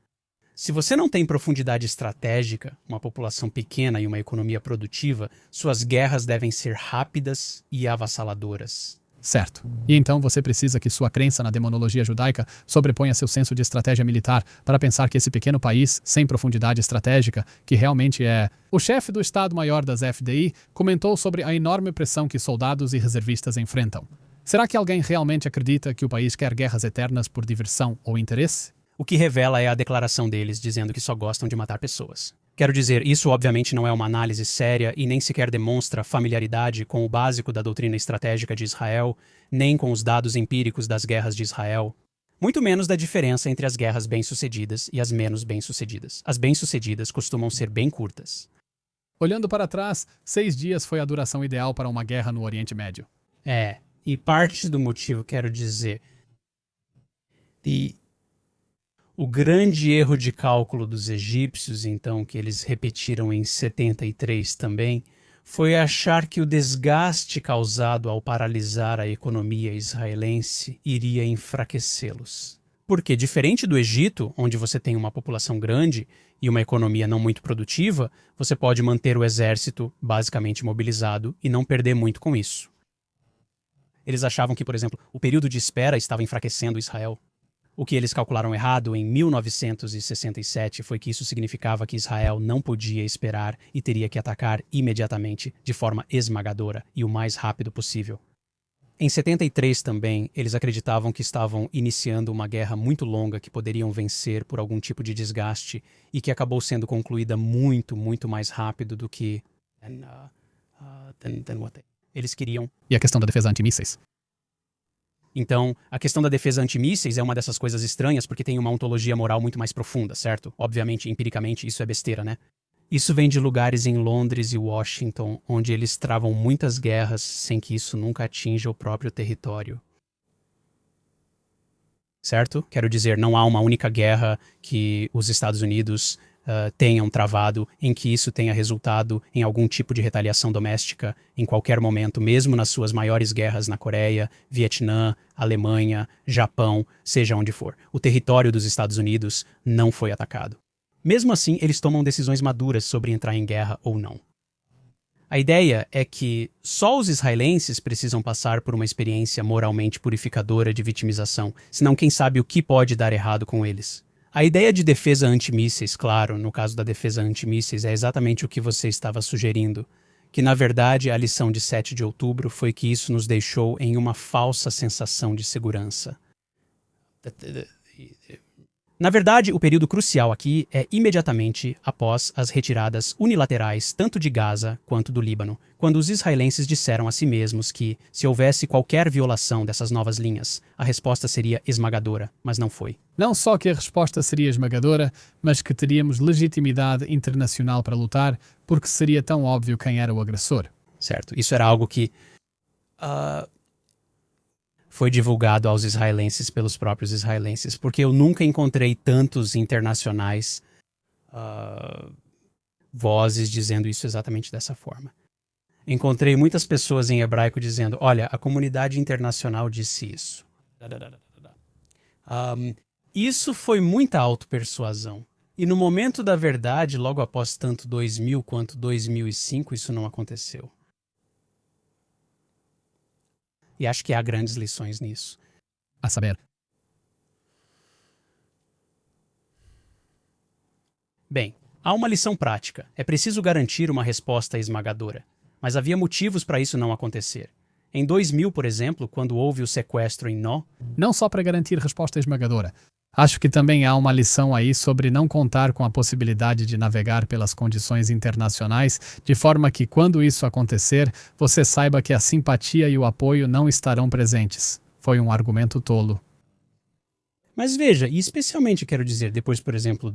Se você não tem profundidade estratégica, uma população pequena e uma economia produtiva, suas guerras devem ser rápidas e avassaladoras. Certo. E então você precisa que sua crença na demonologia judaica sobreponha seu senso de estratégia militar para pensar que esse pequeno país, sem profundidade estratégica, que realmente é... O chefe do Estado-Maior das FDI comentou sobre a enorme pressão que soldados e reservistas enfrentam. Será que alguém realmente acredita que o país quer guerras eternas por diversão ou interesse? O que revela é a declaração deles dizendo que só gostam de matar pessoas. Quero dizer, isso obviamente não é uma análise séria e nem sequer demonstra familiaridade com o básico da doutrina estratégica de Israel, nem com os dados empíricos das guerras de Israel, muito menos da diferença entre as guerras bem-sucedidas e as menos bem-sucedidas. As bem-sucedidas costumam ser bem curtas. Olhando para trás, 6 dias foi a duração ideal para uma guerra no Oriente Médio. E parte do motivo, quero dizer, o grande erro de cálculo dos egípcios, então, que eles repetiram em 73 também, foi achar que o desgaste causado ao paralisar a economia israelense iria enfraquecê-los. Porque, diferente do Egito, onde você tem uma população grande e uma economia não muito produtiva, você pode manter o exército basicamente mobilizado e não perder muito com isso. Eles achavam que, por exemplo, o período de espera estava enfraquecendo Israel. O que eles calcularam errado em 1967 foi que isso significava que Israel não podia esperar e teria que atacar imediatamente, de forma esmagadora e o mais rápido possível. Em 73 também, eles acreditavam que estavam iniciando uma guerra muito longa que poderiam vencer por algum tipo de desgaste e que acabou sendo concluída muito, muito mais rápido do que eles queriam. E a questão da defesa antimísseis? Então, a questão da defesa antimísseis é uma dessas coisas estranhas porque tem uma ontologia moral muito mais profunda, certo? Obviamente, empiricamente, isso é besteira, né? Isso vem de lugares em Londres e Washington, onde eles travam muitas guerras sem que isso nunca atinja o próprio território. Certo? Quero dizer, não há uma única guerra que os Estados Unidos tenham travado em que isso tenha resultado em algum tipo de retaliação doméstica em qualquer momento, mesmo nas suas maiores guerras na Coreia, Vietnã, Alemanha, Japão, seja onde for. O território dos Estados Unidos não foi atacado. Mesmo assim, eles tomam decisões maduras sobre entrar em guerra ou não. A ideia é que só os israelenses precisam passar por uma experiência moralmente purificadora de vitimização, senão quem sabe o que pode dar errado com eles. A ideia de defesa antimísseis, claro, no caso da defesa antimísseis, é exatamente o que você estava sugerindo, que na verdade a lição de 7 de outubro foi que isso nos deixou em uma falsa sensação de segurança. Na verdade, o período crucial aqui é imediatamente após as retiradas unilaterais tanto de Gaza quanto do Líbano, quando os israelenses disseram a si mesmos que, se houvesse qualquer violação dessas novas linhas, a resposta seria esmagadora, mas não foi. Não só que a resposta seria esmagadora, mas que teríamos legitimidade internacional para lutar, porque seria tão óbvio quem era o agressor. Certo, isso era algo que foi divulgado aos israelenses pelos próprios israelenses, porque eu nunca encontrei tantos internacionais vozes dizendo isso exatamente dessa forma. Encontrei muitas pessoas em hebraico dizendo, olha, a comunidade internacional disse isso. Isso foi muita autopersuasão. E no momento da verdade, logo após tanto 2000 quanto 2005, isso não aconteceu. E acho que há grandes lições nisso. A saber, Bem, há uma lição prática. É preciso garantir uma resposta esmagadora. Mas havia motivos para isso não acontecer. Em 2000, por exemplo, quando houve o sequestro em Nó, não só para garantir resposta esmagadora. Acho que também há uma lição aí sobre não contar com a possibilidade de navegar pelas condições internacionais, de forma que, quando isso acontecer, você saiba que a simpatia e o apoio não estarão presentes. Foi um argumento tolo. Mas veja, e especialmente quero dizer, depois, por exemplo,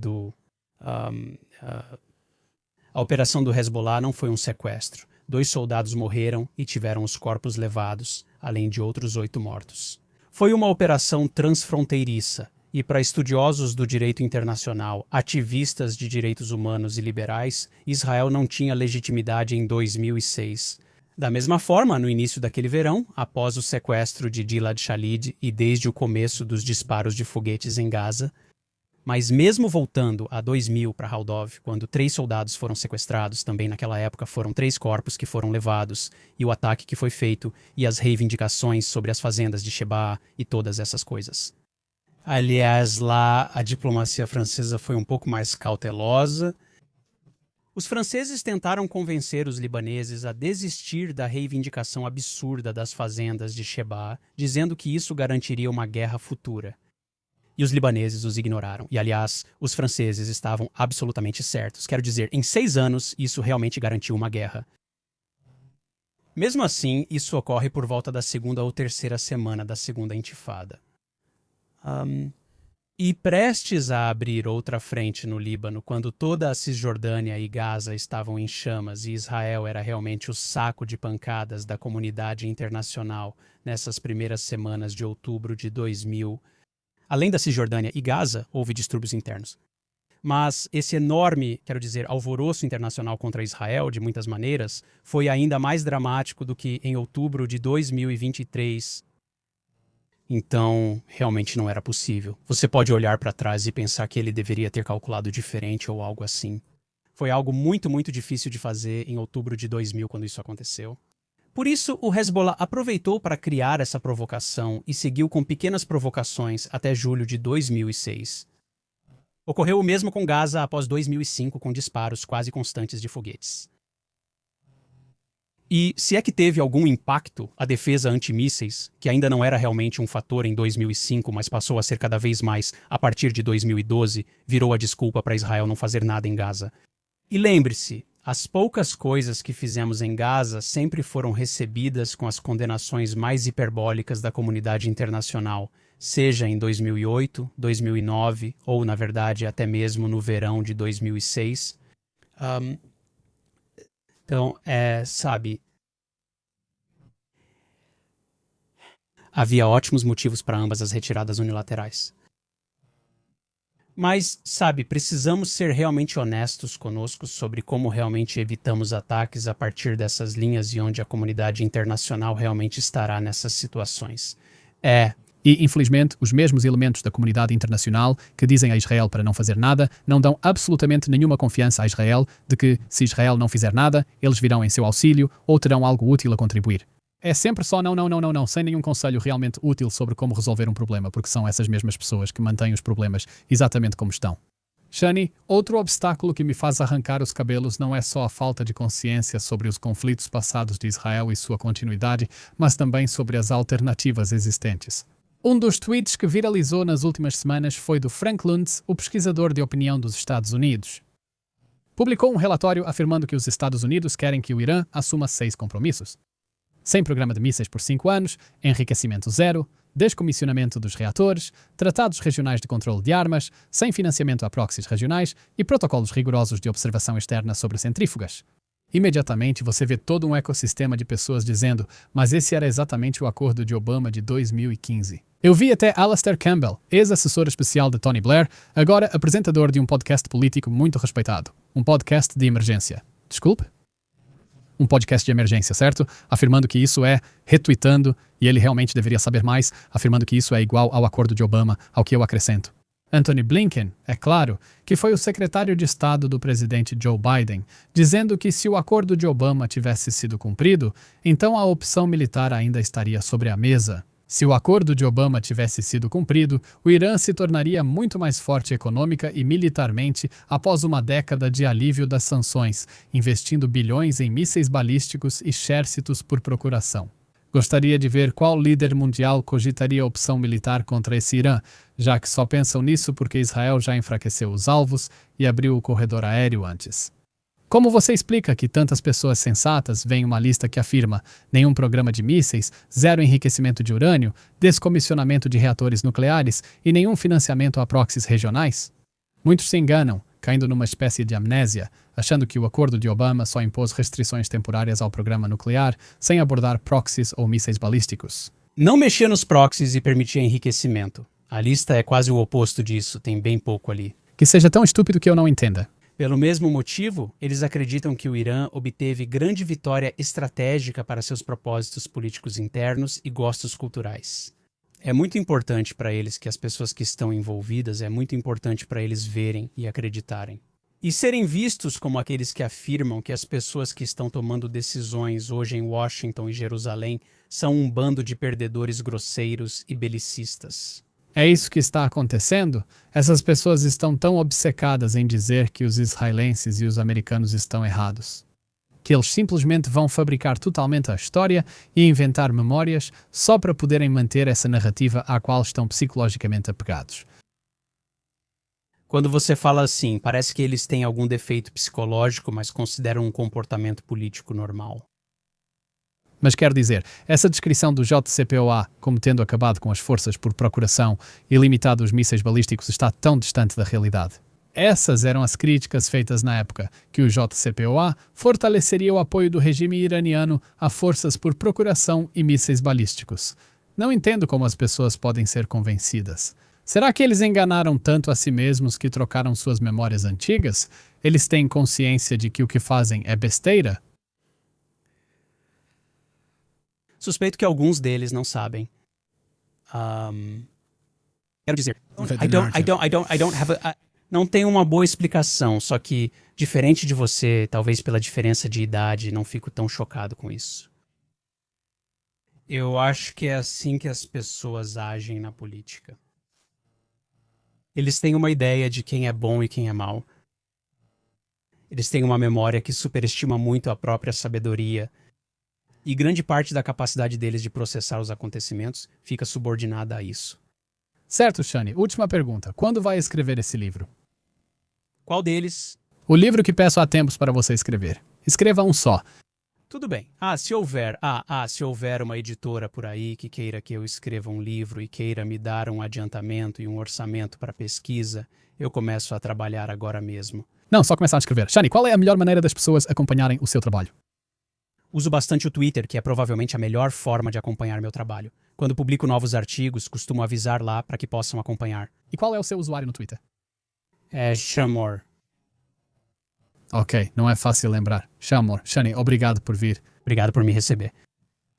a operação do Hezbollah não foi um sequestro. 2 soldados morreram e tiveram os corpos levados, além de outros 8 mortos. Foi uma operação transfronteiriça e, para estudiosos do direito internacional, ativistas de direitos humanos e liberais, Israel não tinha legitimidade em 2006. Da mesma forma, no início daquele verão, após o sequestro de Gilad Shalit e desde o começo dos disparos de foguetes em Gaza, mas mesmo voltando a 2000 para Haldov, quando 3 soldados foram sequestrados, também naquela época foram 3 corpos que foram levados, e o ataque que foi feito, e as reivindicações sobre as fazendas de Sheba e todas essas coisas. Aliás, lá a diplomacia francesa foi um pouco mais cautelosa. Os franceses tentaram convencer os libaneses a desistir da reivindicação absurda das fazendas de Sheba, dizendo que isso garantiria uma guerra futura. E os libaneses os ignoraram. E, aliás, os franceses estavam absolutamente certos. Quero dizer, em 6 anos, isso realmente garantiu uma guerra. Mesmo assim, isso ocorre por volta da 2ª ou 3ª semana da Segunda Intifada. E prestes a abrir outra frente no Líbano, quando toda a Cisjordânia e Gaza estavam em chamas e Israel era realmente o saco de pancadas da comunidade internacional nessas primeiras semanas de outubro de 2000, além da Cisjordânia e Gaza, houve distúrbios internos. Mas esse enorme, quero dizer, alvoroço internacional contra Israel, de muitas maneiras, foi ainda mais dramático do que em outubro de 2023. Então, realmente não era possível. Você pode olhar para trás e pensar que ele deveria ter calculado diferente ou algo assim. Foi algo muito, muito difícil de fazer em outubro de 2000, quando isso aconteceu. Por isso, o Hezbollah aproveitou para criar essa provocação e seguiu com pequenas provocações até julho de 2006. Ocorreu o mesmo com Gaza após 2005, com disparos quase constantes de foguetes. E se é que teve algum impacto a defesa antimísseis, que ainda não era realmente um fator em 2005, mas passou a ser cada vez mais a partir de 2012, virou a desculpa para Israel não fazer nada em Gaza. E lembre-se, as poucas coisas que fizemos em Gaza sempre foram recebidas com as condenações mais hiperbólicas da comunidade internacional, seja em 2008, 2009 ou, na verdade, até mesmo no verão de 2006. Então, sabe, havia ótimos motivos para ambas as retiradas unilaterais. Mas, sabe, precisamos ser realmente honestos conosco sobre como realmente evitamos ataques a partir dessas linhas e onde a comunidade internacional realmente estará nessas situações. E, infelizmente, os mesmos elementos da comunidade internacional que dizem a Israel para não fazer nada não dão absolutamente nenhuma confiança a Israel de que, se Israel não fizer nada, eles virão em seu auxílio ou terão algo útil a contribuir. É sempre só não, sem nenhum conselho realmente útil sobre como resolver um problema, porque são essas mesmas pessoas que mantêm os problemas exatamente como estão. Shani, outro obstáculo que me faz arrancar os cabelos não é só a falta de consciência sobre os conflitos passados de Israel e sua continuidade, mas também sobre as alternativas existentes. Um dos tweets que viralizou nas últimas semanas foi do Frank Luntz, o pesquisador de opinião dos Estados Unidos. Publicou um relatório afirmando que os Estados Unidos querem que o Irã assuma 6 compromissos. Sem programa de mísseis por 5 anos, enriquecimento zero, descomissionamento dos reatores, tratados regionais de controle de armas, sem financiamento a proxies regionais e protocolos rigorosos de observação externa sobre centrífugas. Imediatamente você vê todo um ecossistema de pessoas dizendo, mas esse era exatamente o acordo de Obama de 2015. Eu vi até Alastair Campbell, ex-assessor especial de Tony Blair, agora apresentador de um podcast político muito respeitado. Um podcast de emergência. Desculpe? Um podcast de emergência, certo? Afirmando que isso é retweetando, e ele realmente deveria saber mais, afirmando que isso é igual ao acordo de Obama, ao que eu acrescento. Antony Blinken, é claro, que foi o secretário de Estado do presidente Joe Biden, dizendo que se o acordo de Obama tivesse sido cumprido, então a opção militar ainda estaria sobre a mesa. Se o acordo de Obama tivesse sido cumprido, o Irã se tornaria muito mais forte econômica e militarmente após uma década de alívio das sanções, investindo bilhões em mísseis balísticos e exércitos por procuração. Gostaria de ver qual líder mundial cogitaria a opção militar contra esse Irã, já que só pensam nisso porque Israel já enfraqueceu os alvos e abriu o corredor aéreo antes. Como você explica que tantas pessoas sensatas veem uma lista que afirma nenhum programa de mísseis, zero enriquecimento de urânio, descomissionamento de reatores nucleares e nenhum financiamento a proxies regionais? Muitos se enganam, caindo numa espécie de amnésia, achando que o acordo de Obama só impôs restrições temporárias ao programa nuclear, sem abordar proxies ou mísseis balísticos. Não mexia nos proxies e permitia enriquecimento. A lista é quase o oposto disso, tem bem pouco ali. Que seja tão estúpido que eu não entenda. Pelo mesmo motivo, eles acreditam que o Irã obteve grande vitória estratégica para seus propósitos políticos internos e gostos culturais. É muito importante para eles que as pessoas que estão envolvidas, é muito importante para eles verem e acreditarem. E serem vistos como aqueles que afirmam que as pessoas que estão tomando decisões hoje em Washington e Jerusalém são um bando de perdedores grosseiros e belicistas. É isso que está acontecendo? Essas pessoas estão tão obcecadas em dizer que os israelenses e os americanos estão errados, que eles simplesmente vão fabricar totalmente a história e inventar memórias só para poderem manter essa narrativa à qual estão psicologicamente apegados. Quando você fala assim, parece que eles têm algum defeito psicológico, mas consideram um comportamento político normal. Mas quero dizer, essa descrição do JCPOA como tendo acabado com as forças por procuração e limitado os mísseis balísticos está tão distante da realidade. Essas eram as críticas feitas na época, que o JCPOA fortaleceria o apoio do regime iraniano a forças por procuração e mísseis balísticos. Não entendo como as pessoas podem ser convencidas. Será que eles enganaram tanto a si mesmos que trocaram suas memórias antigas? Eles têm consciência de que o que fazem é besteira? Suspeito que alguns deles não sabem. Quero dizer, não tenho uma boa explicação, só que, diferente de você, talvez pela diferença de idade, não fico tão chocado com isso. Eu acho que é assim que as pessoas agem na política. Eles têm uma ideia de quem é bom e quem é mau. Eles têm uma memória que superestima muito a própria sabedoria, e grande parte da capacidade deles de processar os acontecimentos fica subordinada a isso. Certo, Shani. Última pergunta. Quando vai escrever esse livro? Qual deles? O livro que peço há tempos para você escrever. Escreva um só. Tudo bem. Se houver uma editora por aí que queira que eu escreva um livro e queira me dar um adiantamento e um orçamento para pesquisa, eu começo a trabalhar agora mesmo. Não, só começar a escrever. Shani, qual é a melhor maneira das pessoas acompanharem o seu trabalho? Uso bastante o Twitter, que é provavelmente a melhor forma de acompanhar meu trabalho. Quando publico novos artigos, costumo avisar lá para que possam acompanhar. E qual é o seu usuário no Twitter? É Shamor. Ok, não é fácil lembrar. Shamor. Shani, obrigado por vir. Obrigado por me receber.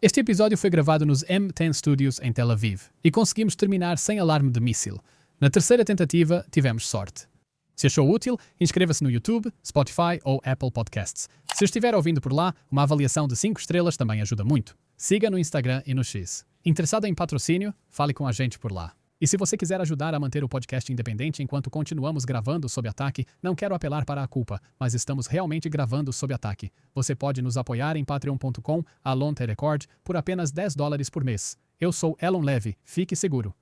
Este episódio foi gravado nos M10 Studios em Tel Aviv e conseguimos terminar sem alarme de míssil. Na terceira tentativa, tivemos sorte. Se achou útil, inscreva-se no YouTube, Spotify ou Apple Podcasts. Se estiver ouvindo por lá, uma avaliação de 5 estrelas também ajuda muito. Siga no Instagram e no X. Interessado em patrocínio? Fale com a gente por lá. E se você quiser ajudar a manter o podcast independente enquanto continuamos gravando Sob Ataque, não quero apelar para a culpa, mas estamos realmente gravando Sob Ataque. Você pode nos apoiar em patreon.com/alonterecord por apenas $10 por mês. Eu sou Elon Levy, fique seguro.